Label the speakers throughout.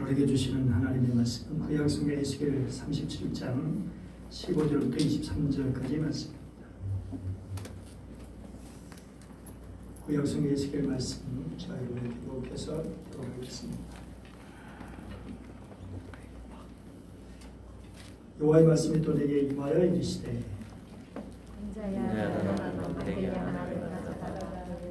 Speaker 1: 우리에게 주시는 하나님의 말씀, 구약성경 에스겔 37장 15절부터 23절까지 말씀입니다. 구약성경 에스겔 말씀, 자 여러분의 기도께서 들어가겠습니다. 여호와의 말씀이 또 내게 임하여 이르시되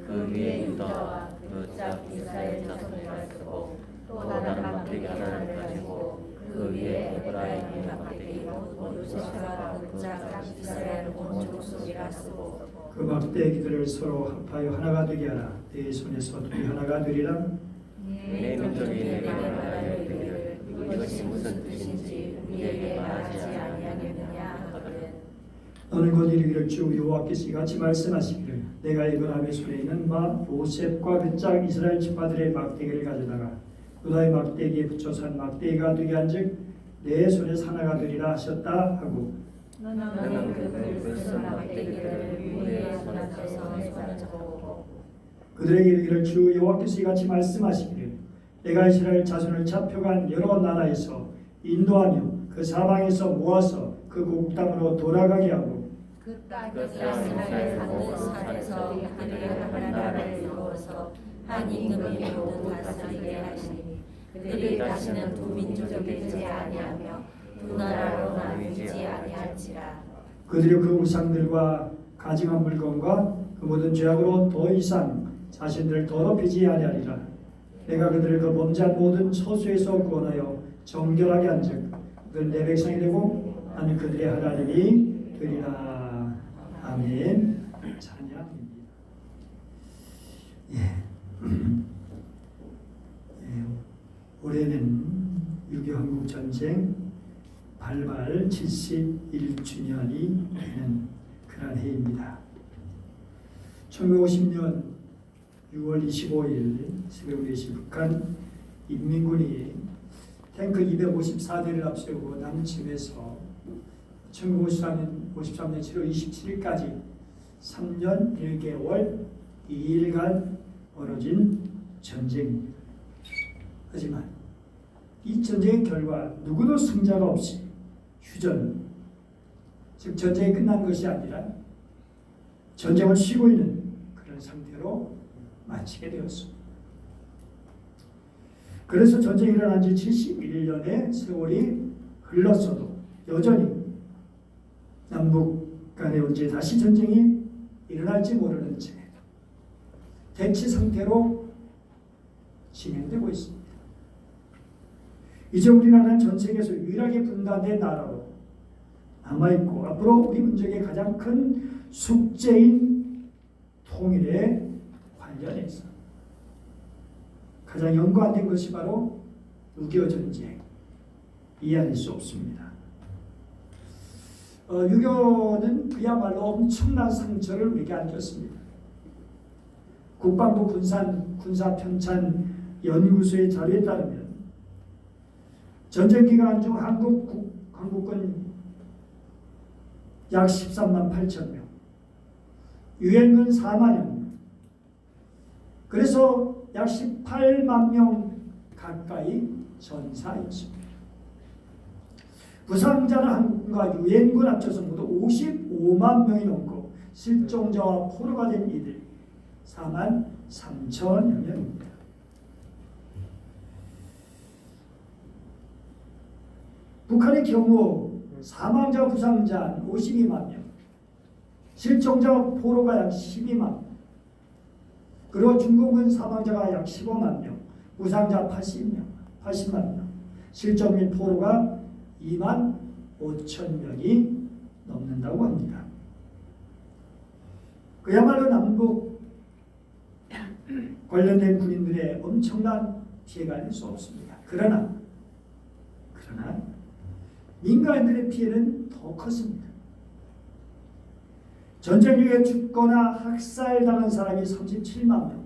Speaker 2: 그 위에 유다와 그 짝 이스라엘 자손을 쓰고 또 다른 막대기 하나를 가지고 그 위에 에브라임의 막대기 요셉과 그 짝 이스라엘 온 족속이라 쓰고
Speaker 1: 그 막대기들을 서로 합하여 하나가 되게 하라. 내 손에서 둘이 하나가 되리라.
Speaker 2: 내 민족이 내게 말하여 이르기를 이것이 무슨 뜻인지 우리에게 말하지 아니하겠느냐 하거든.
Speaker 1: 너는 곧 이르기를 주 여호와께서 이같이 말씀하시기를 내가 에브라임의 손에 있는 바 요셉과 그 짝 이스라엘 지파들의 막대기를 가져다가 유다의 막대기에 붙여서 한 막대기가 되게 한즉 내 손에 하나가 되리라 하셨다 하고
Speaker 2: 너는 그 막대기를 위에 손 앞에서 손잡고
Speaker 1: 그들에게 이르기를 주 여호와께서 이같이 말씀하시기를 내가 이스라엘 자손을 잡혀간 여러 나라에서 인도하며 그 사방에서 모아서 그 고국 땅으로 돌아가게 하고
Speaker 2: 그 땅을 사는 산에서 그들을 한 나라를 이루어서 한 임금이 모두 다스리게 하시니 그들이 다시는 두 민족이 되지 아니하며 두 나라로 나뉘지 아니할지라.
Speaker 1: 그들이 그 우상들과 가증한 물건과 그 모든 죄악으로 더 이상 자신들을 더럽히지 아니하리라. 내가 그들을 그 범죄한 모든 처소에서 구원하여 정결하게 한즉 그들 내 백성이 되고 나는 그들의 하나님이 되리라. 아멘. 찬양입니다. 올해는 6.25 한국전쟁 발발 71주년이 되는 그런 해입니다. 1950년 6월 25일 새벽 4시 북한 인민군이 탱크 254대를 앞세우고 남침해서 1953년 7월 27일까지 3년 1개월 2일간 벌어진 전쟁입니다. 하지만 이 전쟁의 결과 누구도 승자가 없이 휴전, 즉 전쟁이 끝난 것이 아니라 전쟁을 쉬고 있는 그런 상태로 마치게 되었습니다. 그래서 전쟁이 일어난 지 71년의 세월이 흘렀어도 여전히 남북 간에 언제 다시 전쟁이 일어날지 모르는 채 대치 상태로 진행되고 있습니다. 이제 우리나라는 전 세계에서 유일하게 분단된 나라로 남아있고 앞으로 우리 민족의 가장 큰 숙제인 통일에 관련해서 가장 연관된 것이 바로 6.25 전쟁, 이해할 수 없습니다. 6.25는 그야말로 엄청난 상처를 우리에게 안겼습니다. 국방부 군사편찬 연구소의 자료에 따르면 전쟁 기간 중 한국군 약 13만 8천 명, 유엔군 4만여 명, 그래서 약 18만 명 가까이 전사했습니다. 부상자는 한국군과 유엔군 합쳐서 모두 55만 명이 넘고 실종자와 포로가 된 이들 4만 3천여 명입니다. 북한의 경우 사망자 부상자 52만 명, 실종자와 포로가 약 12만 명, 그리고 중국은 사망자가 약 15만 명, 부상자 80만 명, 실종 및 포로가 2만 5천 명이 넘는다고 합니다. 그야말로 남북 관련된 군인들의 엄청난 피해가 아닐 수 없습니다. 그러나 민간인들의 피해는 더 컸습니다. 전쟁 중에 죽거나 학살당한 사람이 37만 명,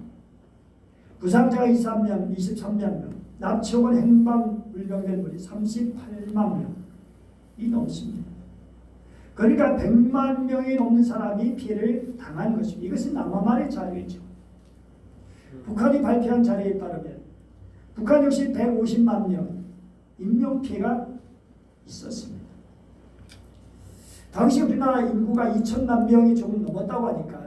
Speaker 1: 부상자가 23만 명, 납치 혹은 행방 불명된 분이 38만 명이 넘습니다. 그러니까 100만 명이 넘는 사람이 피해를 당한 것입니다. 이것은 남한말의 자료이죠. 북한이 발표한 자료에 따르면 북한 역시 150만 명, 인명피해가 있었습니다. 당시 우리나라 인구가 2천만 명이 조금 넘었다고 하니까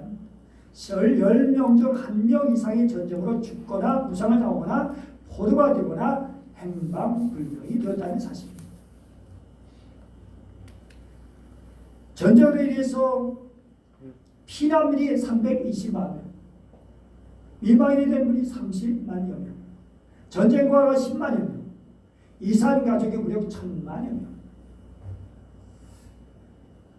Speaker 1: 10명 중 1명 이상이 전쟁으로 죽거나 부상을 당하거나 포로가 되거나 행방불명이 되었다는 사실입니다. 전쟁으로 인해서 피난민이 320만 명, 미망인이 된 분이 30만여 명, 전쟁과가 10만여 명, 이산 가족이 무려 1,000만여 명.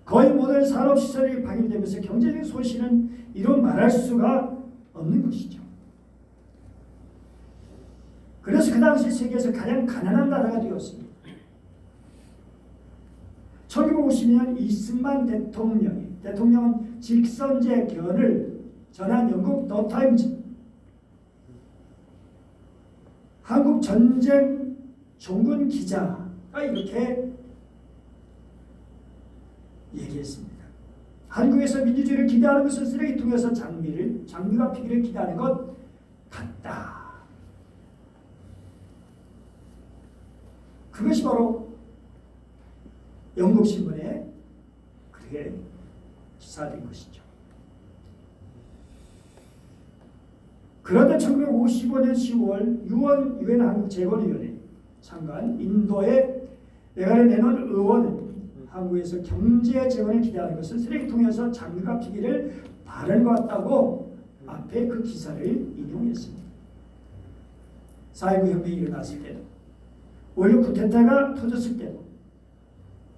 Speaker 1: 거의 모든 산업시설이 파괴되면서 경제적 손실은 이루 말할 수가 없는 것이죠. 그래서 그 당시 세계에서 가장 가난한 나라가 되었습니다. 1950년 이승만 대통령은 직선제 견을 전한 영국 더 타임즈 한국 전쟁 종군 기자가 이렇게 얘기했습니다. 한국에서 민주주의를 기대하는 것은 쓰레기통에서 장미가 피기를 기대하는 것 같다. 그것이 바로 영국 신문에 그렇게 기사된 것이죠. 그런데 1955년 10월 유엔 한국재건위원회 장관 인도의 내가를 내놓은 의원은 한국에서 경제 재건을 기대하는 것은 쓰레기통에서 장미가 피기를 바라는 것 같다고 앞에 그 기사를 인용했습니다. 4.19 혁명이 일어났을 때도 5.16 쿠데타가 터졌을 때도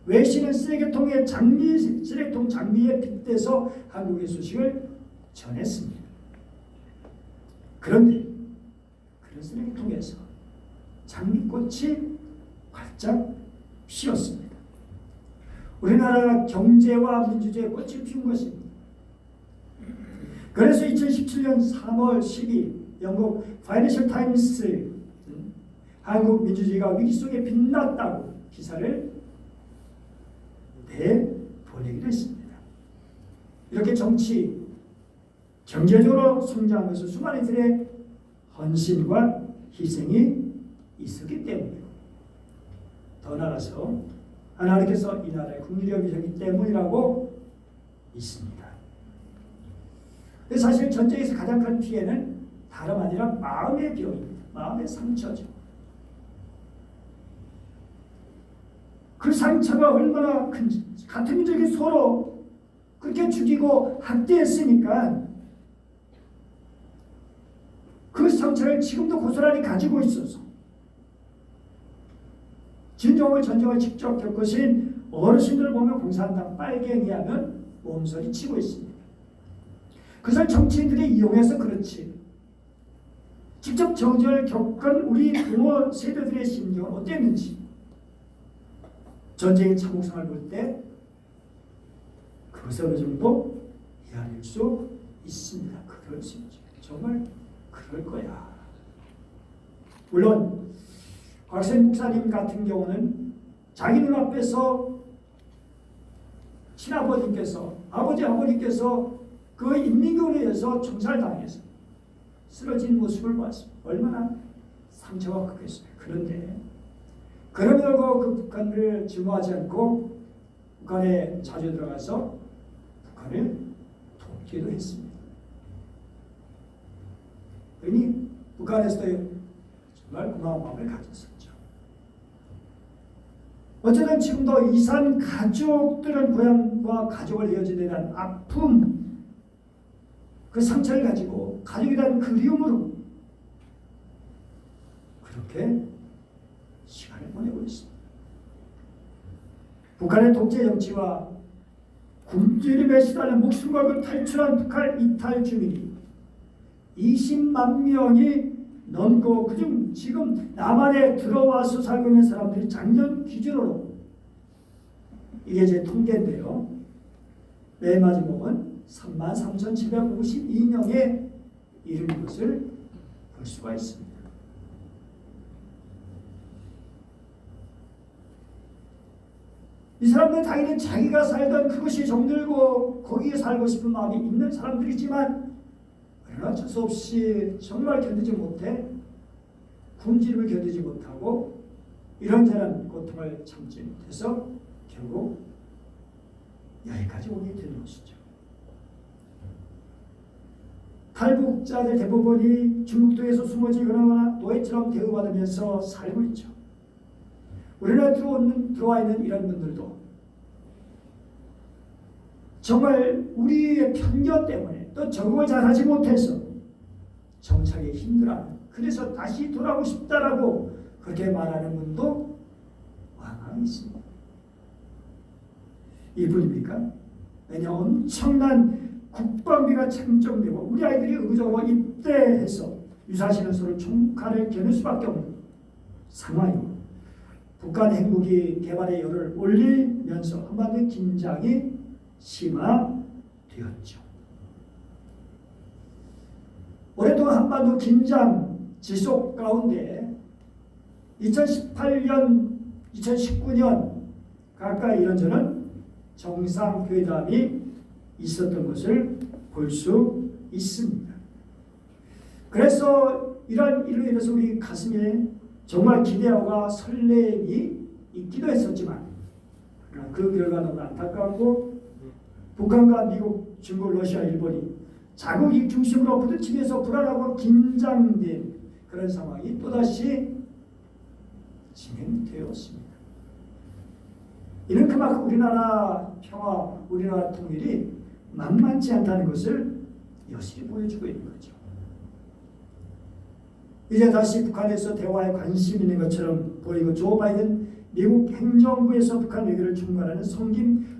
Speaker 1: 외신은 쓰레기통 장미에 빗대서 한국의 소식을 전했습니다. 그런데 그런 쓰레기통에서 장미꽃이 활짝 피었습니다. 우리나라가 경제와 민주주의의 꽃을 피운 것입니다. 그래서 2017년 3월 10일 영국 파이낸셜 타임스 한국 민주주의가 위기 속에 빛났다고 기사를 내보내기도 했습니다. 이렇게 정치, 경제적으로 성장하면서 수많은 이들의 헌신과 희생이 있었기 때문이고 더 나아가서 하나님께서 이 나라의 국리를 여기셨기 때문이라고 믿습니다. 사실 전쟁에서 가장 큰 피해는 다름 아니라 마음의 병입니다. 마음의 상처죠. 그 상처가 얼마나 큰지 같은 민족이 서로 그렇게 죽이고 학대했으니까 그 상처를 지금도 고스란히 가지고 있어서 전쟁을 직접 겪으신 어르신들을 보면 공산당 빨갱이 하면 몸서리 치고 있습니다. 그것을 정치인들이 이용해서 그렇지 직접 전쟁을 겪은 우리 부모 세대들의 심정은 어땠는지 전쟁의 참혹성을 볼 때 그것을 어느 정도 이해할 수 있습니다. 그럴 수 있죠. 정말 그럴 거야. 물론 곽생 목사님 같은 경우는 자기 눈앞에서 친아버님께서 아버님께서 그 인민군에 의해서 총살당해서 쓰러진 모습을 봤습니다. 얼마나 상처가 크겠어요. 그런데 그럼에도 그 북한을 증오하지 않고 북한에 자주 들어가서 북한을 돕기도 했습니다. 그러니 북한에서도 정말 고마운 마음을 가졌었죠. 어쨌든 지금도 이산 가족들은 고향과 가족을 이어지는 데 대한 아픔, 그 상처를 가지고 가족에 대한 그리움으로 그렇게 시간을 보내고 있습니다. 북한의 독재 정치와 굶주림에 시달린 목숨 걸고 탈출한 북한 이탈 주민이 20만 명이 넘고 그중 지금 남한에 들어와서 살고 있는 사람들이 작년 기준으로 이게 제 통계인데요. 맨 마지막은 33,752명에 이르는 것을 볼 수가 있습니다. 이 사람들은 당연히 자기가 살던 그것이 정들고 거기에 살고 싶은 마음이 있는 사람들이지만 그러나 어쩔 수 없이 정말 견디지 못해 굶주림을 견디지 못하고 이런저런 고통을 참지 못해서 결국 여기까지 오게 되는 것이죠. 탈북자들 대부분이 중국도에서 숨어지거나 노예처럼 대우받으면서 살고 있죠. 우리나라에 들어와 있는 이런 분들도 정말 우리의 편견 때문에 또 적응을 잘하지 못해서 정착에 힘들어하는, 그래서 다시 돌아오고 싶다라고 그렇게 말하는 분도 많이 있습니다. 이뿐입니까? 왜냐, 엄청난 국방비가 책정되고 우리 아이들이 의무적으로 입대해서 유사시설소를 총칼을 겨눌 수밖에 없는 상황이고, 북한 핵무기 개발의 열을 올리면서 한반도 긴장이 심화되었죠. 오랫동안 한반도 긴장 지속 가운데 2018년, 2019년 가까이 이런저런 정상회담이 있었던 것을 볼 수 있습니다. 그래서 이런 일로 인해서 우리 가슴에 정말 기대와 설렘이 있기도 했었지만, 그 결과 너무 안타깝고, 북한과 미국, 중국, 러시아, 일본이 자국 이익 중심으로 부딪히면서 불안하고 긴장된 그런 상황이 또다시 진행되었습니다. 이는 그만큼 우리나라 평화, 우리나라 통일이 만만치 않다는 것을 여실히 보여주고 있는 거죠. 이제 다시 북한에서 대화에 관심 있는 것처럼 보이고, 조 바이든 미국 행정부에서 북한 외교를 총괄하는 성김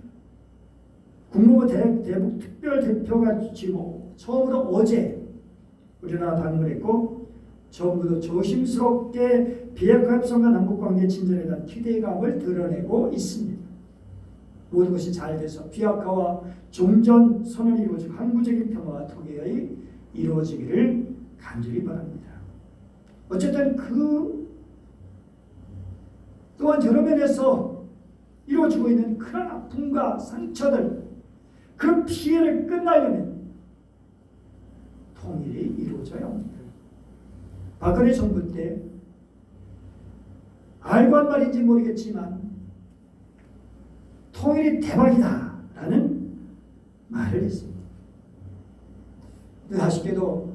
Speaker 1: 국무부 대북 특별대표가 지고 처음으로 어제 우리나라 방문했고, 정부도 조심스럽게 비핵화 협상과 남북관계 진전에 대한 기대감을 드러내고 있습니다. 모든 것이 잘 돼서 비핵화와 종전 선언이 이루어지고 항구적인 평화와 통일이 이루어지기를 간절히 바랍니다. 어쨌든 그 또한 여러 면에서 이루어지고 있는 그런 아픔과 상처들, 그 피해를 끝나려면 통일이 이루어져야 합니다. 박근혜 정부 때 알고 한 말인지 모르겠지만 통일이 대박이다 라는 말을 했습니다. 근데 아쉽게도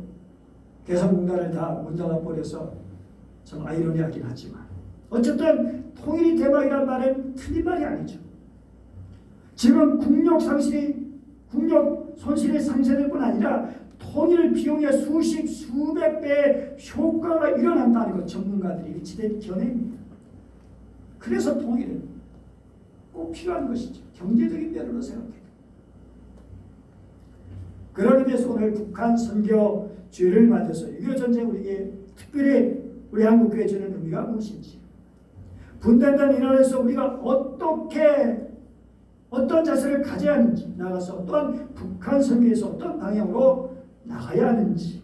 Speaker 1: 개성공단을 다 문 닫아버려서 좀 아이러니하긴 하지만, 어쨌든 통일이 대박이라는 말은 틀린 말이 아니죠. 지금 국력 손실이 상쇄될 뿐 아니라 통일 비용의 수백 배의 효과가 일어난다는 것, 전문가들이 일치된 견해입니다. 그래서 통일은 꼭 필요한 것이죠. 경제적인 면으로 생각해도. 그런 의미에서 오늘 북한 선교주의를 맞아서 6.25 전쟁 우리에게 특별히 우리 한국교회에 주는 의미가 무엇인지, 분단된 이란에서 우리가 어떤 자세를 가져야 하는지, 나가서 또한 북한 선교에서 어떤 방향으로 나가야 하는지,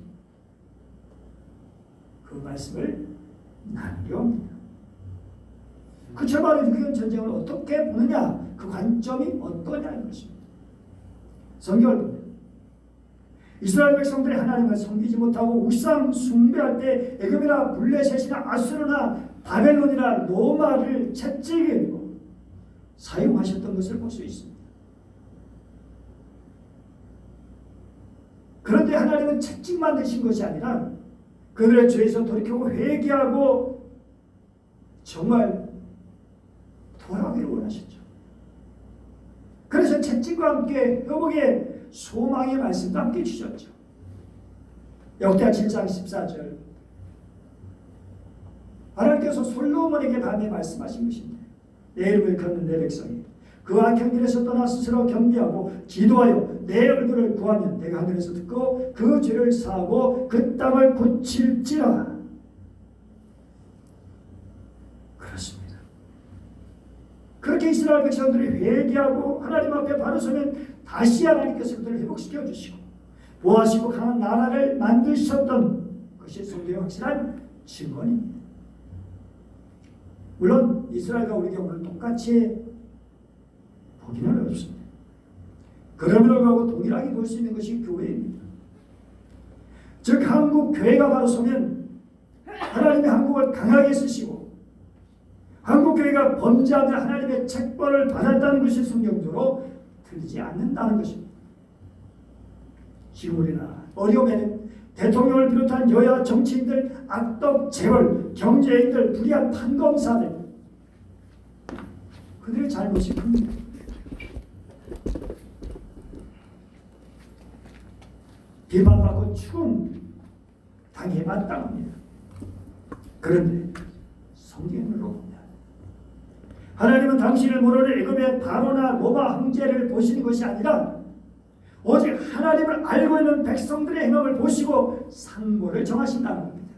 Speaker 1: 그 말씀을 나누려 합니다. 그쵸, 바로 6.25 전쟁을 어떻게 보느냐, 그 관점이 어떠냐는 것입니다. 성경을 보면 이스라엘 백성들이 하나님을 섬기지 못하고 우상 숭배할 때 애굽이나 블레셋이나 아수르나 바벨론이나 로마를 채찍으로 사용하셨던 것을 볼 수 있습니다. 그런데 하나님은 채찍만 드신 것이 아니라 그들의 죄에서 돌이키고 회개하고 정말 돌아오기를 원하셨죠. 그래서 채찍과 함께 회복의 소망의 말씀도 함께 주셨죠. 역대하 7장 14절, 하나님께서 솔로몬에게 밤에 말씀하신 것입니다. 내 이름을 걷는 내 백성이 그 악한 길에서 떠나 스스로 겸비하고 기도하여 내 얼굴을 구하면 내가 하늘에서 듣고 그 죄를 사하고 그 땅을 고칠지라. 그렇습니다. 그렇게 이스라엘 백성들이 회개하고 하나님 앞에 바로 서면 다시 하나님께서 그들을 회복시켜 주시고 보호하시고 강한 나라를 만드셨던 것이 성경의 확실한 증언입니다. 물론 이스라엘과 우리 경우는 똑같이 보기는 어렵습니다. 그럼에도 불구하고 동일하게 볼 수 있는 것이 교회입니다. 즉 한국 교회가 바로 서면 하나님의 한국을 강하게 쓰시고 한국교회가 범죄하며 하나님의 책벌을 받았다는 것이 성경적으로 들리지 않는다는 것입니다. 지금 우리나라 어려움에는 대통령을 비롯한 여야 정치인들, 악덕 재벌, 경제인들, 불의한 판검사들, 그들의 잘못이 큽니다. 비판받고 추궁 당해 마땅합니다. 그런데 성경으로 봅니다. 하나님은 당신을 모르는 애굽의 바로나 로마 황제를 보시는 것이 아니라 오직 하나님을 알고 있는 백성들의 행함을 보시고 상고를 정하신다는 겁니다.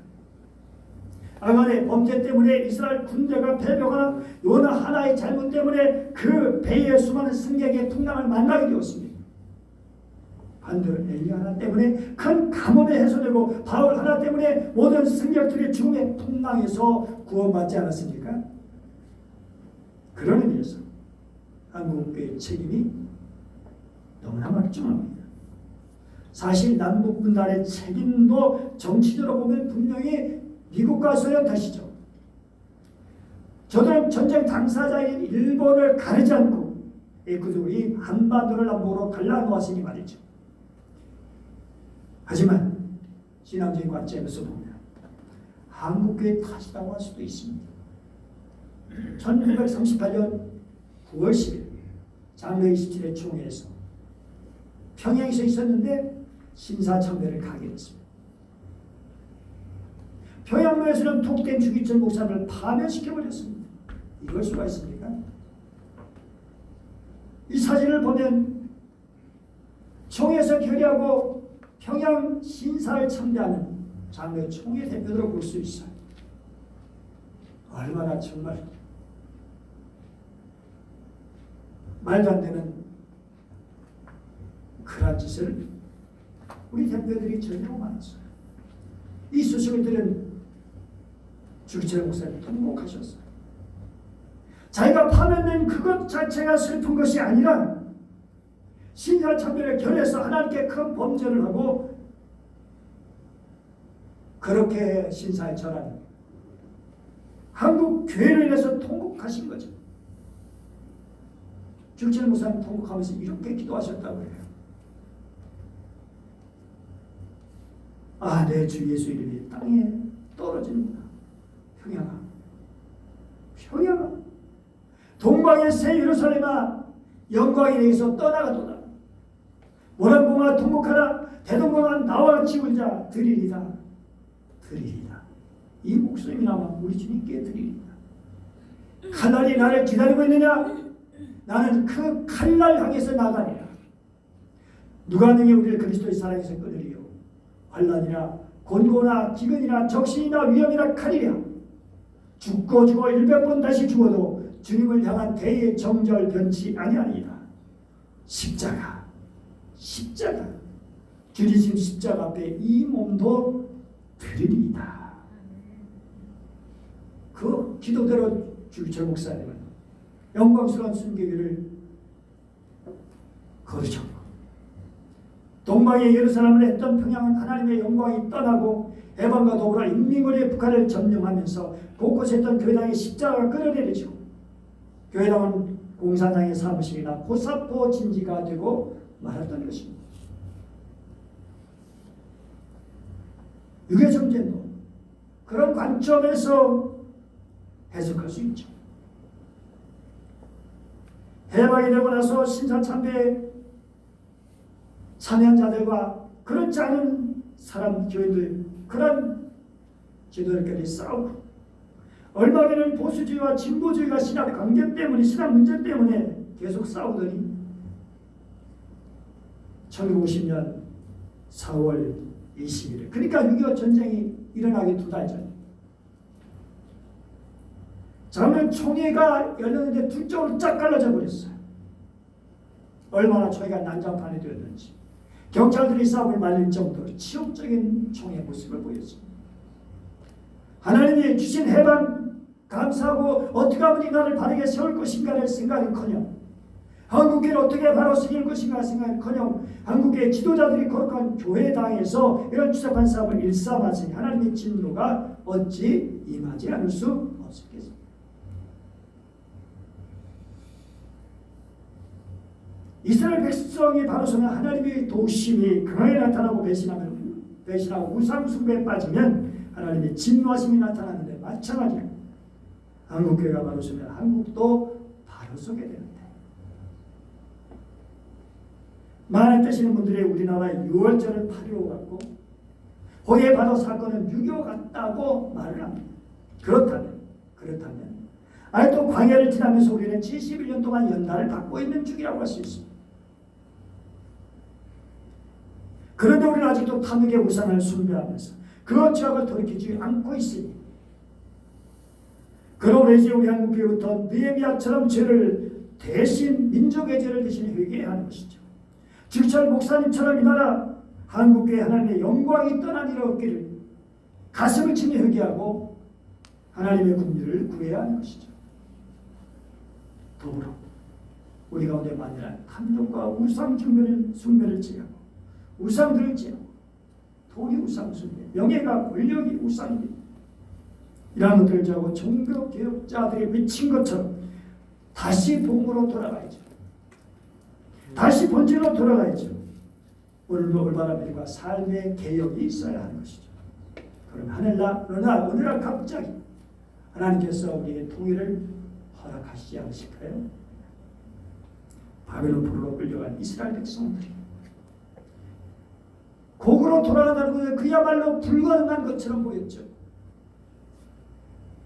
Speaker 1: 아간의 범죄 때문에 이스라엘 군대가 패배하거나 요나 하나의 잘못 때문에 그 배에 수많은 승객의 풍랑을 만나게 되었습니다. 반대로 엘리야 하나 때문에 큰 가뭄에 해소되고 바울 하나 때문에 모든 승객들이 죽음의 풍랑에서 구원받지 않았습니까? 그런 의미에서 한국교회의 책임이 너무나 막중합니다. 사실 남북분단의 책임도 정치적으로 보면 분명히 미국과 소련 탓이죠. 저들은 전쟁 당사자인 일본을 가리지 않고 그들이 한반도를 남북으로 갈라놓았으니 말이죠. 하지만 신앙적인 관점에서 보면 한국교회 탓이라고 할 수도 있습니다. 1938년 9월 10일 장로 27회 총회에서 평양에서 있었는데 신사참배를 가게 됐습니다. 평양로에서는 톡된 주기철 목사를 파면시켜버렸습니다. 이럴 수가 있습니까? 이 사진을 보면 총회에서 결의하고 평양 신사를 참배하는 장로 총회 대표들을 볼 수 있어요. 얼마나 정말 말도 안 되는 그런 짓을 우리 대표들이 전혀 많았어요. 이 소식을 들은 주기철 목사님 통곡하셨어요. 자기가 파면된 그것 자체가 슬픈 것이 아니라 신사참배를 결해서 하나님께 큰 범죄를 하고 그렇게 신사에 절하는 한국 교회를 인해서 통곡하신 거죠. 주기철 목사님 통곡하면서 이렇게 기도하셨다고 해요. 아, 내 주 예수 이름이 땅에 떨어집니다. 평양아, 평양아, 동방의 새 예루살렘아, 영광이 내게서 떠나가도다. 모란봉아 통곡하라. 대동강아 나와 같이 울자. 드리리다. 드리리다. 이 목소리나마 우리 주님께 드리리다. 칼날이 나를 기다리고 있느냐? 나는 그 칼날 향해서 나가리라. 누가 능히 우리를 그리스도의 사랑에서 끊으리요? 환난이나 곤고나 기근이나 적신이나 위험이나 칼이랴. 죽고 100번 다시 죽어도 주님을 향한 대의 정절 변치 아니하리이다. 십자가, 십자가, 주리심 십자가 앞에 이 몸도 드리리이다. 그 기도대로 주기철 목사님은 영광스러운 순교기를 거두셨고 동방의 예루살렘을 했던 평양은 하나님의 영광이 떠나고 해방과 더불어 인민군의 북한을 점령하면서 곳곳에 있던 교회당의 십자가가 끌어내려지고 교회당은 공산당의 사무실이나 포사포 진지가 되고 말았던 것입니다. 유교정제도 그런 관점에서 해석할 수 있죠. 해방이 되고 나서 신사참배에 참여한 자들과 그렇지 않은 사람, 교회들, 그런 지도자들끼리 싸우고 얼마 전에는 보수주의와 진보주의가 신학 관계 때문에, 신학 문제 때문에 계속 싸우더니 1950년 4월 20일, 그러니까 6.25 전쟁이 일어나기 2달 전, 작년 총회가 열렸는데 두 쪽으로 쫙 갈라져 버렸어요. 얼마나 총회가 난장판이 되었는지. 경찰들이 싸움을 말릴 정도로 치욕적인 총회 모습을 보였습니다. 하나님이 주신 해방 감사하고 어떻게 하면 이 나라를 바르게 세울 것인가를 생각은커녕 한국교회를 어떻게 바로 세울 것인가 생각은커녕 한국의 지도자들이 거룩한 교회당에서 이런 추잡한 싸움을 일삼았으니 하나님의 진노가 어찌 임하지 않을 수 없겠습니까? 이스라엘 백성이 바로 서면 하나님의 도심이 강하게 나타나고 배신하고 우상 숭배에 빠지면 하나님의 진노하심이 나타나는데 마찬가지로 한국교회가 바로 서면 한국도 바로 서게 되는데, 많은 뜻이는 분들이 우리나라 6월절을 8.15 같고 호예 바로 사건은 6.25 같다고 말을 합니다. 그렇다면 아직도 광야를 지나면서 우리는 71년 동안 연단을 받고 있는 중이라고 할 수 있습니다. 그런데 우리는 아직도 탐욕의 우상을 숭배하면서 그 죄악을 돌이키지 않고 있으니, 그러므로 이제 우리 한국교회부터 느헤미야처럼 죄를 대신, 민족의 죄를 대신 회개해야 하는 것이죠. 지구철 목사님처럼 이 나라 한국교회 하나님의 영광이 떠난 일이 없기를 가슴을 치며 회개하고 하나님의 긍휼을 구해야 하는 것이죠. 더불어 우리 가운데 만연한 탐욕과 우상 숭배를 제하고, 우상들을 제하고, 돈이 우상 숭배, 명예가 권력이 우상입니다. 이러한 것들을 제하고 종교개혁자들이 미친 것처럼 다시 복음으로 돌아가야죠. 다시 본질로 돌아가야죠. 오늘도 올바른 믿음과 삶의 개혁이 있어야 하는 것이죠. 그럼 어느 날 갑자기 하나님께서 우리에게 통일을 허락하시지 않으실까요? 바벨론 포로로 끌려간 이스라엘 백성들이 곡으로 돌아간다는 것은 그야말로 불가능한 것처럼 보였죠.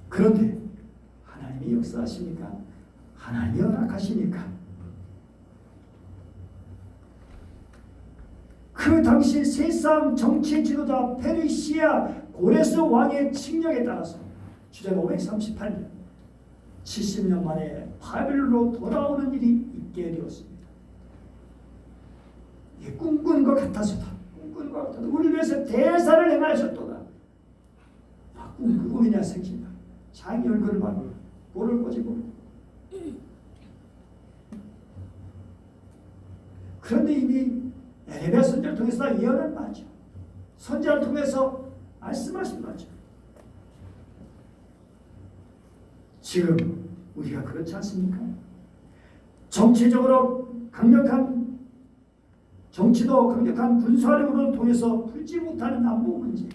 Speaker 1: 그런데 하나님이 역사하시니까, 하나님이 허락하시니까 그 당시 세상 정치 지도자 페르시아 고레스 왕의 칙령에 따라서 주전 538년 70년 만에 바벨론으로 돌아오는 일이 있게 되었습니다. 이게 꿈꾸는 것 같아서다. 우리 위해서 대사를 행하셨도다. 꿈이냐 생긴다. 자기 얼굴을 막 볼을 꼬집고. 그런데 이미 에레미야 선지자를 통해서 예언을 맞죠. 선지자를 통해서 말씀하신 거죠. 지금 우리가 그렇지 않습니까? 정치적으로 강력한 정치도 강력한 군사력으로 통해서 풀지 못하는 남북 문제,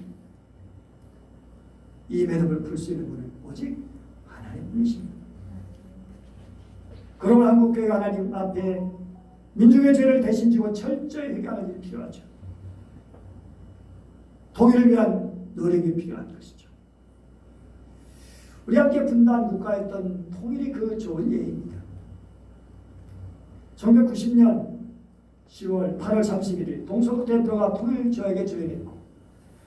Speaker 1: 이 매듭을 풀 수 있는 분은 오직 하나님뿐이십니다. 그러면 한국교회가 하나님 앞에 민중의 죄를 대신 지고 철저히 회개하는 일이 필요하죠. 통일을 위한 노력이 필요한 것이죠. 우리 함께 분단 국가였던 통일이 그 좋은 예입니다. 1990년 10월 8월 31일 동서북 대표가 통일조약에 조약했고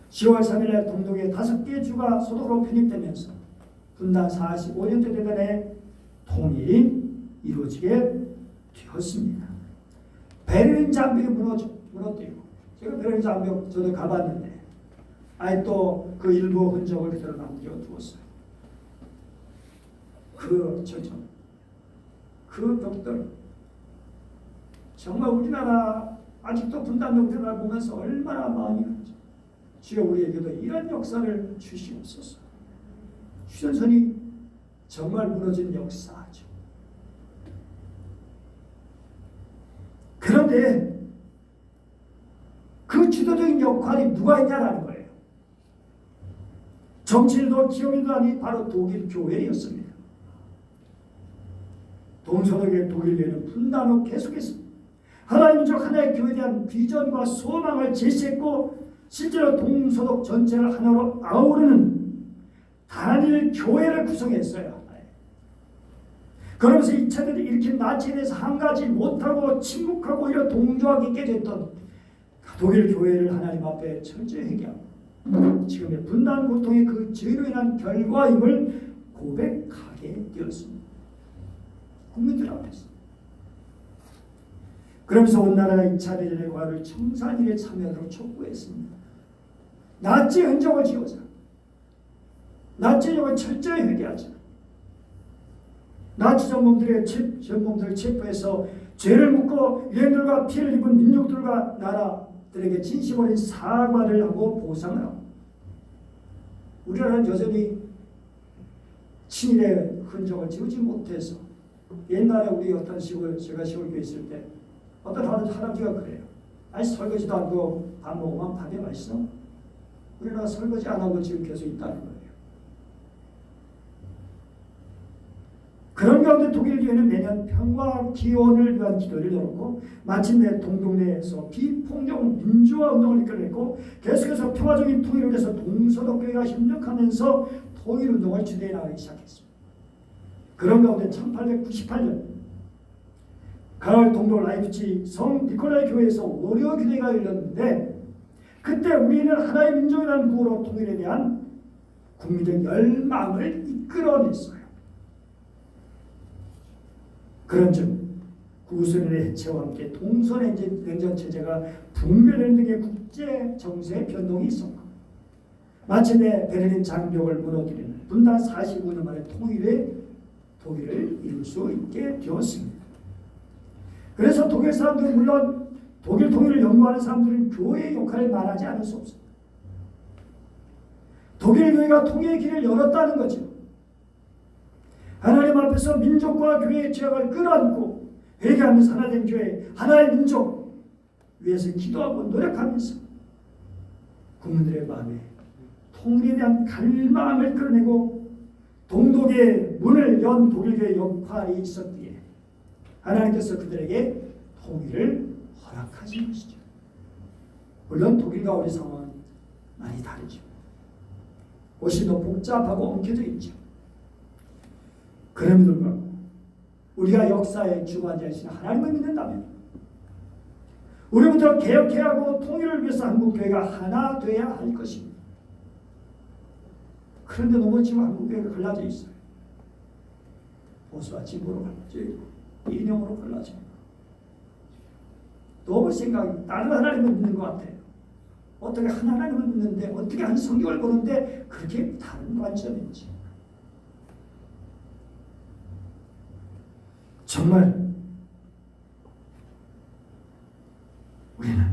Speaker 1: 10월 3일날 동독의 5개 주가 소독으로 편입되면서 분단 45년째 되던 통일이 이루어지게 되었습니다. 베를린 장벽이 무너뜨리고, 제가 베를린 장벽 저도 가봤는데 아직도 그 일부 흔적을 그대로 남겨두었어요. 그 벽들, 정말 우리나라 아직도 분단 역사를 보면서 얼마나 마음이 가죠. 주여 우리에게도 이런 역사를 주시옵소서. 휴전선이 정말 무너진 역사죠. 그런데 그 주도적인 역할이 누가 있냐라는 거예요. 정치인도 기업인도 아닌 바로 독일 교회였습니다. 동서독의 독일교회는 분단 후 계속해서 하나님 민족 하나의 교회에 대한 비전과 소망을 제시했고 실제로 동서독 전체를 하나로 아우르는 단일 교회를 구성했어요. 그러면서 2차 대전을 일으킨 나치에 대해서 한 가지 못하고 침묵하고 오히려 동조하기 있게 됐던 독일 교회를 하나님 앞에 철저히 회개하고 지금의 분단 고통의 그 죄로 인한 결과임을 고백하게 되었습니다. 국민들 앞에서. 그러면서 온 나라가 2차 대전의 과를 청산일에 참여하도록 촉구했습니다. 나치 흔적을 지우자. 나치 흔적을 철저히 회개하자. 나치 전범들을 체포해서 죄를 묻고 유엔들과 피해를 입은 민족들과 나라들에게 진심 어린 사과를 하고 보상을 하고, 우리나라는 여전히 친일의 흔적을 지우지 못해서 옛날에 우리 어떤 제가 시골교회 있을 때 어떤 할아버지가 그래요. 아니 설거지도 안 하고 밥 먹으면 밥이 맛있어? 우리나라 설거지 안 하고 지금 계속 있다는 거예요. 그런 가운데 독일 교회는 매년 평화 기원을 위한 기도를 열었고 마침내 동독내에서 비폭력 민주화 운동을 이끌어냈고 계속해서 평화적인 통일을 위해서 동서독교회가 협력하면서 통일 운동을 주도해 나가기 시작했습니다. 그런 가운데 1898년 가을 동독 라이프치 성 니콜라이 교회에서 월요 기도회가 열렸는데 그때 우리는 하나의 민족이라는 구호로 통일에 대한 국민적 열망을 이끌어냈어요. 그런즉 구소련의 해체와 함께 동서냉전 체제가 붕괴되는 등의 국제 정세의 변동이 있었고 마침내 베를린 장벽을 무너뜨리는 분단 45년 만에 독일을 이룰 수 있게 되었습니다. 그래서 독일 사람들은 물론 독일 통일을 연구하는 사람들은 교회의 역할을 말하지 않을 수 없습니다. 독일 교회가 통일의 길을 열었다는 거죠. 하나님 앞에서 민족과 교회의 죄악을 끌어안고 회개하면서 하나된 교회, 하나의 민족 위해서 기도하고 노력하면서 국민들의 마음에 통일에 대한 갈망을 끌어내고 동독의 문을 연 독일교의 역할이 있었기에 하나님께서 그들에게 통일을 허락하신 것이죠. 물론 독일과 우리 상황은 많이 다르죠. 옷이 더 복잡하고 엉켜져 있죠. 그럼에도 불구하고 우리가 역사의 주관자이신 하나님을 믿는다면 우리부터 개혁해야 하고 통일을 위해서 한국교회가 하나 되어야 할 것입니다. 그런데 너무 지금 한국교회가 갈라져 있어요. 보수와 진보로 갈라져 있고 이념으로 갈라져 있고 너무 생각이 다른 하나님을 믿는 것 같아요. 어떻게 한 하나님을 믿는데 어떻게 한 성경을 보는데 그렇게 다른 관점인지 정말 우리는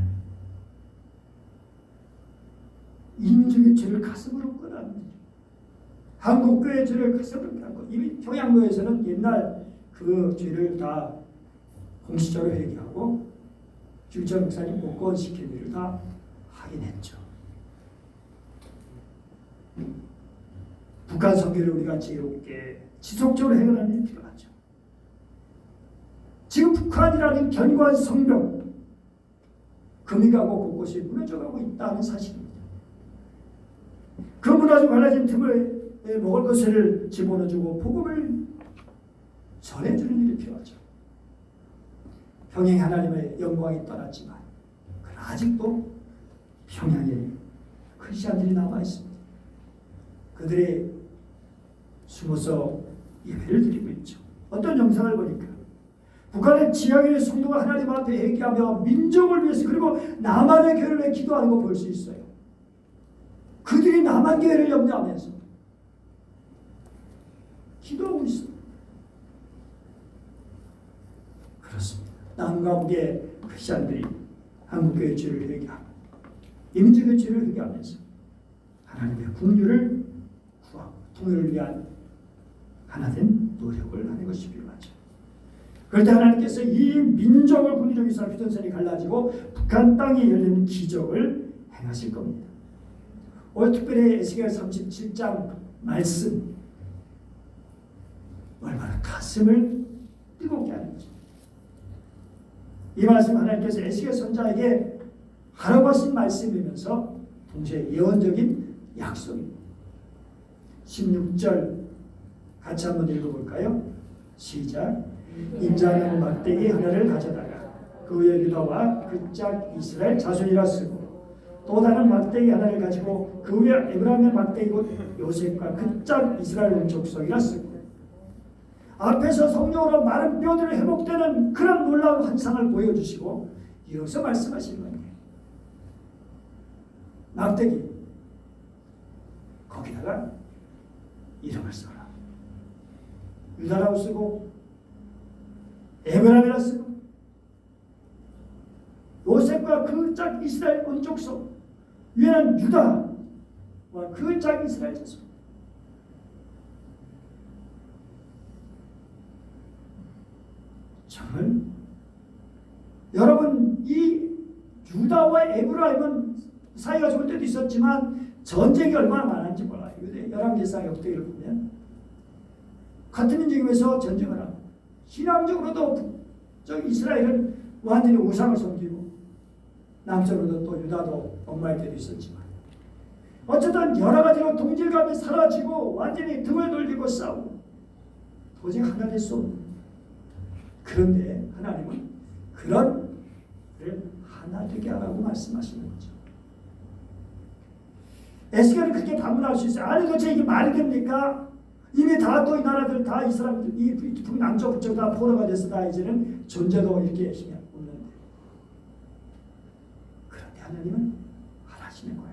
Speaker 1: 이민족의 죄를 가슴으로 끌어안는 한국교회의 죄를 가슴으로 끌어안고 이미 평양교회에서는 옛날 그 죄를 다 공식적으로 회개하고 주일장 목사님 복권시키는 일을 다 하긴 했죠. 북한 선교를 우리가 지혜롭게 지속적으로 해결하는 일이 필요하죠. 지금 북한이라는 견고한 성벽 금이가고 곳곳이 무너져가고 있다는 사실입니다. 그 무너지고 갈라진 틈을 먹을 것을 집어넣어주고 복음을 전해주는 일이 필요하죠. 평양에 하나님의 영광이 떠났지만 아직도 평양에 크리스천들이 남아있습니다. 그들이 숨어서 예배를 드리고 있죠. 어떤 영상을 보니까 북한의 지하교회 성도가 하나님 앞에 회개하며 민족을 위해서 그리고 남한의 교회를 위해 기도하는 거 볼 수 있어요. 그들이 남한 교회를 염려하면서 기도하고 있어요. 그렇습니다. 남과 북의 크리스천들이 한국교회의 죄를 회개하고 이민족의 죄를 회개하면서 하나님의 긍휼을 구하고 통일을 위한 하나된 노력을 하는 것이 필요하죠. 그럴 때 하나님께서 이 민족을 국리적 위해서 휴전선이 갈라지고 북한 땅이 열리는 기적을 행하실 겁니다. 오늘 특별히 에스겔 37장 말씀 얼마나 가슴을 뜨겁게 하는 거죠. 이 말씀 하나님께서 에스겔 선자에게 하라고 하신 말씀이면서 동시에 예언적인 약속입니다. 16절 같이 한번 읽어볼까요? 시작. 인자는 막대기 하나를 가져다가 그 위에 유다와 그 짝 이스라엘 자손이라 쓰고 또 다른 막대기 하나를 가지고 그 위에 에브라임의 막대기고 요셉과 그 짝 이스라엘 온 족속이라 쓰고 앞에서 성령으로 마른 뼈들이 회복되는 그런 놀라운 환상을 보여주시고 이어서 말씀하시는 거예요. 막대기 거기다가 이름을 써라. 유다라고 쓰고 에브라임이라 쓰고 요셉과 그 짝 이스라엘 온 족속 위에는 유다와 그 짝 이스라엘 자손. 정말 여러분 이 유다와 에브라임은 사이가 좋을 때도 있었지만 전쟁이 얼마나 많았는지 몰라요. 열왕기상 역대기를 보면 같은 민족이면서 전쟁을 하고 신앙적으로도 저 이스라엘은 완전히 우상을 섬기고 남쪽으로도 또 유다도 엉망일 때도 있었지만 어쨌든 여러 가지로 동질감이 사라지고 완전히 등을 돌리고 싸우고 도저히 하나 될 수 없는. 그런데 하나님은 그런 하나 되게 하라고 말씀하시는 거죠. 에스겔은 그렇게 반문할 수 있어요. 아니 도대체 이게 말이 됩니까? 이미 다 또 이 나라들 다 이 사람들 이 남쪽 북쪽 다 포로가 돼서 다 이제는 존재도 이렇게 힘이 없는데 그런데 하나님은 하시는 거예요.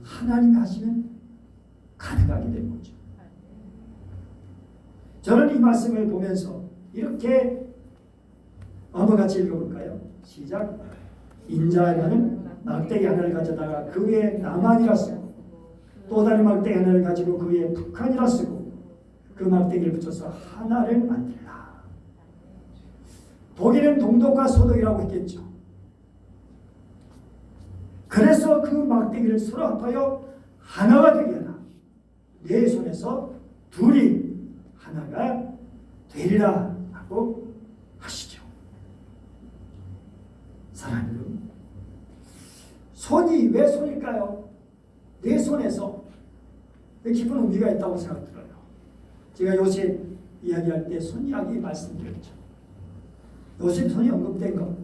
Speaker 1: 하나님이 하시면 가능하게 되는 거죠. 저는 이 말씀을 보면서 이렇게 한번 같이 읽어볼까요? 시작. 인자에는 막대기 하나를 가져다가 그 위에 남한이라 쓰고 또 다른 막대기 하나를 가지고 그 위에 북한이라 쓰고 그 막대기를 붙여서 하나를 만들라. 독일은 동독과 서독이라고 했겠죠. 그래서 그 막대기를 서로 합하여 하나가 되게 하라. 내 손에서 둘이 하나가 되리라 하고 하시죠. 사랑하는 여러분, 손이 왜 손일까요? 내 손에서 깊은 의미가 있다고 생각 들어요. 제가 요셉 이야기할 때 손 이야기 말씀드렸죠. 요셉 손이 언급된 것,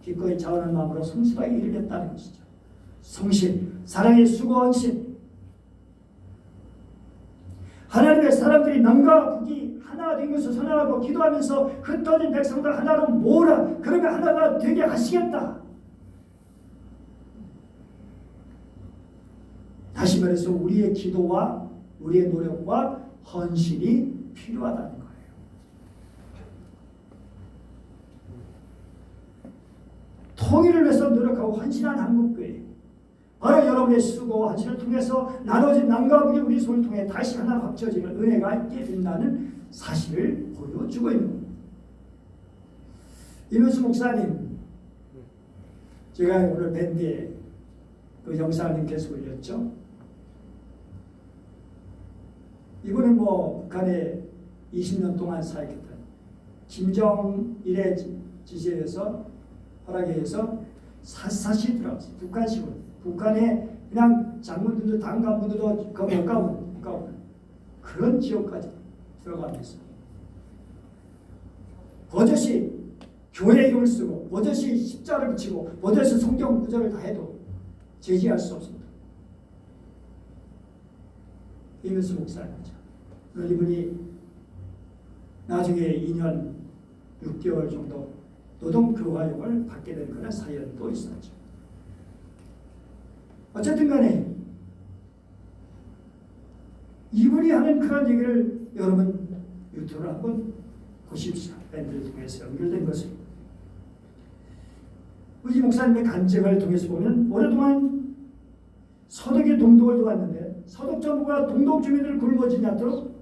Speaker 1: 기꺼이 자원한 마음으로 성실하게 일했다는 것이죠. 성실, 사랑의 수고원신. 하나님의 사람들이 남과 북이 하나가 된 것을 선언하고 기도하면서 흩어진 백성들 하나로 모으라. 그러면 하나가 되게 하시겠다. 다시 말해서 우리의 기도와 우리의 노력과 헌신이 필요하다는 거예요. 통일을 위해서 노력하고 헌신한 한국교회, 바로 여러분의 수고 헌신을 통해서 나눠진 남과 북이 우리 손을 통해 다시 하나 합쳐지는 은혜가 있게 된다는 사실을 보여주고 있는 겁니다. 이문수 목사님, 제가 오늘 밴드에 그 영상을 님께서 올렸죠. 이분은 북한에 20년 동안 사역했던 김정일의 지시에 의해서 허락에 의해서 샅샅이 들어갔어요. 북한식으로. 북한에 그냥 장군들도 당 간부들도 가까운 그런 지역까지 들어가면서 버젓이 교회 이름을 쓰고 버젓이 십자를 붙이고 버젓이 성경 구절을 다 해도 제지할 수 없습니다. 이문수 목사님이죠. 이분이 나중에 2년 6개월 정도 노동교화용을 받게 된 그런 사연도 있었죠. 어쨌든 간에 이분이 하는 그런 얘기를 여러분 유튜브로 한번 보십시오. 밴드를 통해서 연결된 것을. 이 목사님의 간증을 통해서 보면 오랫동안 서독이 동독을 도왔는데 서독 정부가 동독 주민들을 굶어지지 않도록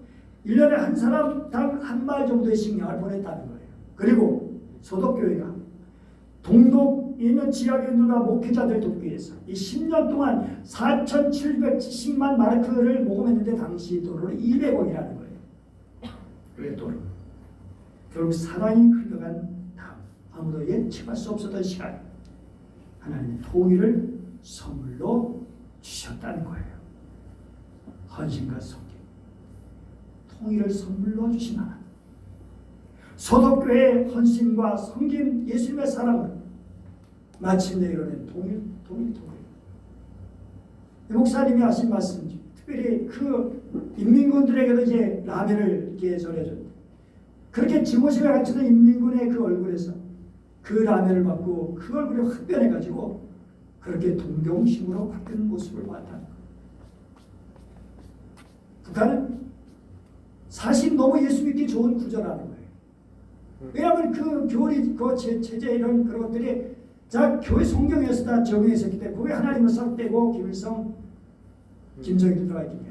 Speaker 1: 1년에 한 사람당 한 말 정도의 식량을 보냈다는 거예요. 그리고 서독교회가 동독에 있는 지하교인들과 목회자들 돕기 위해서 이 10년 동안 4,770만 마르크를 모금했는데 당시 돈으로 200억이라는 거예요. 왜 돈? 결국 사랑이 흘러간 다음 아무도 예측할 수 없었던 시간 하나님의 통일을 선물로 주셨다는 거예요. 헌신과 섬김, 통일을 선물로 주신 하나님. 소독교회의 헌신과 섬김, 예수님의 사랑을 마침내 이뤄낸 통일. 이 목사님이 하신 말씀, 특별히 그 인민군들에게도 이제 라면을 이렇게 전해줬는데 그렇게 지고심에 갇혀있는 인민군의 그 얼굴에서 그 라면을 받고 그 얼굴이 확 변해가지고 그렇게 동경심으로 바뀌는 모습을 봤다는 거예요. 북한은 사실 너무 예수 믿기 좋은 구조라는 거예요. 왜냐하면 그 교리, 그 체제 이런 그런 것들이 자 교회 성경에서 다 적용했었기 때문에 거기에 하나님을 삭대고 김일성, 김정일이 들어가 있기 때문에.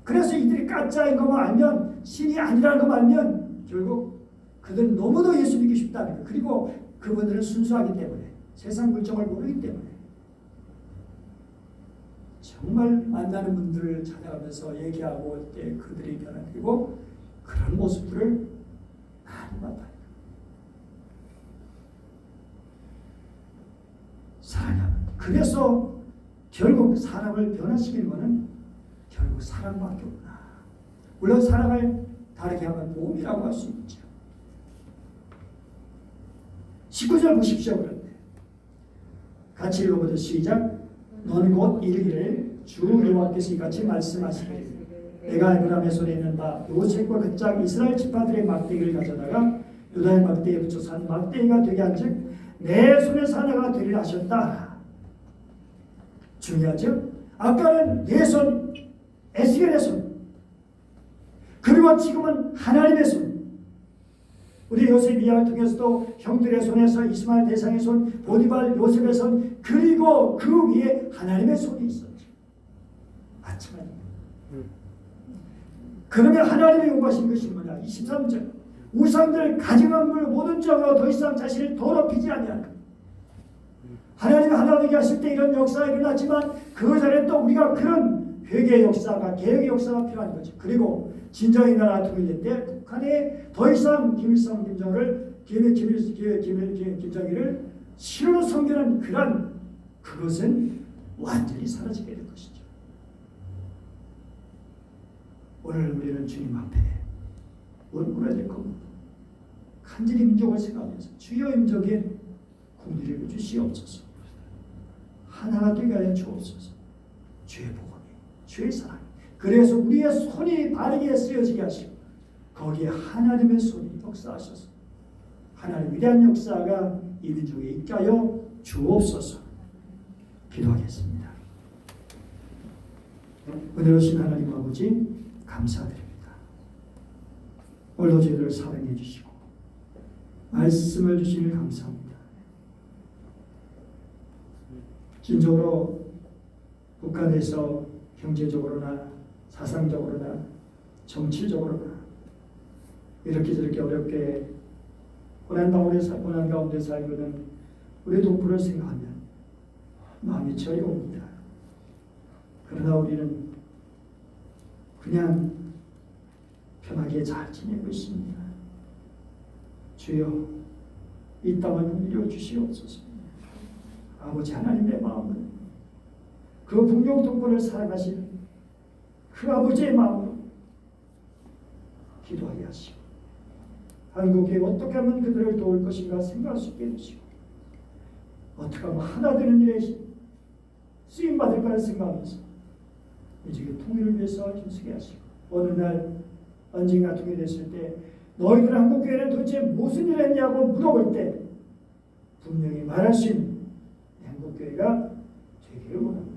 Speaker 1: 그래서 이들이 가짜인 것만 알면 신이 아니라는 것만 알면 결국 그들은 너무도 예수 믿기 쉽다는 거. 그리고 그분들은 순수하기 때문에 세상 물정을 모르기 때문에 정말 만나는 분들을 찾아가면서 얘기하고 올 때 그들이 변화되고 그런 모습들을 많이 봤다. 사랑. 그래서 결국 사람을 변화시키는 것은 결국 사랑밖에 없구나. 물론 사랑을 다르게 하면 몸이라고 할 수 있죠. 19절 보십시오. 그런데 같이 읽어보죠. 시작. 너는 곧 이르기를 주 여호와께서 이같이 말씀하시기를 내가 에브라임의 손에 있는 바 요셉과 그 짝 이스라엘 지파들의 막대기를 가져다가 유다의 막대기에 붙여서 한 막대기가 되게 한즉 내 손에서 하나가 되리라 하셨다. 중요하죠? 아까는 내 손, 에스겔의 손, 그리고 지금은 하나님의 손. 우리 요셉 이야기를 통해서도 형들의 손에서 이스마엘 대상의 손, 보디발 요셉의 손, 그리고 그 위에 하나님의 손이 있었죠. 마찬가지입니다. 그러면 하나님이 요구하신 것이 뭐냐? 23절. 우상들 가증한 물 모든 점으로 더 이상 자신을 더럽히지 아니하라. 하나님이 하나 되게 하실 때 이런 역사가 일어났지만 그 전에 또 우리가 그런 회개의 역사가, 개혁의 역사가 필요한 거죠. 그리고 진정의 나라 통일될 때 북한에 더 이상 김일성, 김정일을 김정일을 실로 섬기는 그것은 완전히 사라지게 될 것이죠. 오늘 우리는 주님 앞에 물어야 될 겁니다. 간절히 민족을 생각하면서 주여 민족의 공리를 주시옵소서. 하나가 되게 하여 주옵소서. 주의 복음이, 주의 사랑이. 그래서 우리의 손이 바르게 쓰여지게 하시고 거기에 하나님의 손이 역사하셔서 하나님의 위대한 역사가 이 민족에 있게 하여 주옵소서. 기도하겠습니다. 은혜로우신 하나님 아버지 감사드립니다. 오늘도 저희들을 사랑해 주시고 말씀을 주시니 감사합니다. 진정으로 북한에서 경제적으로나 사상적으로나 정치적으로나 이렇게 저렇게 어렵게 고난 가운데 살고 있는 우리 동포를 생각하면 마음이 저리옵니다. 그러나 우리는 그냥 편하게 잘 지내고 있습니다. 주여 이 땅을 누려 주시옵소서. 아버지 하나님의 마음은 그 북녘 동포를 사랑하시는 그 아버지의 마음으로 기도하게 하시고 한국에 어떻게 하면 그들을 도울 것인가 생각할 수 있게 해주시고 어떻게 하면 하나 되는 일에 쓰임받을까를 생각하면서 이 지역의 통일을 위해서 힘쓰게 하시고 어느 날 언젠가 통일됐을 때 너희들 한국교회는 도대체 무슨 일을 했냐고 물어볼 때 분명히 말할 수 있는 한국교회가 되기를 원합니다.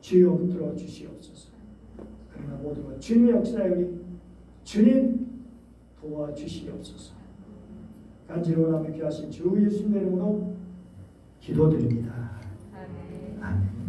Speaker 1: 주여 붙들어 주시옵소서. 그러나 모든 것 주님의 역사에 주님 도와주시옵소서. 간절히 원하며 귀하신 주 예수님의 이름으로 기도드립니다. 아멘.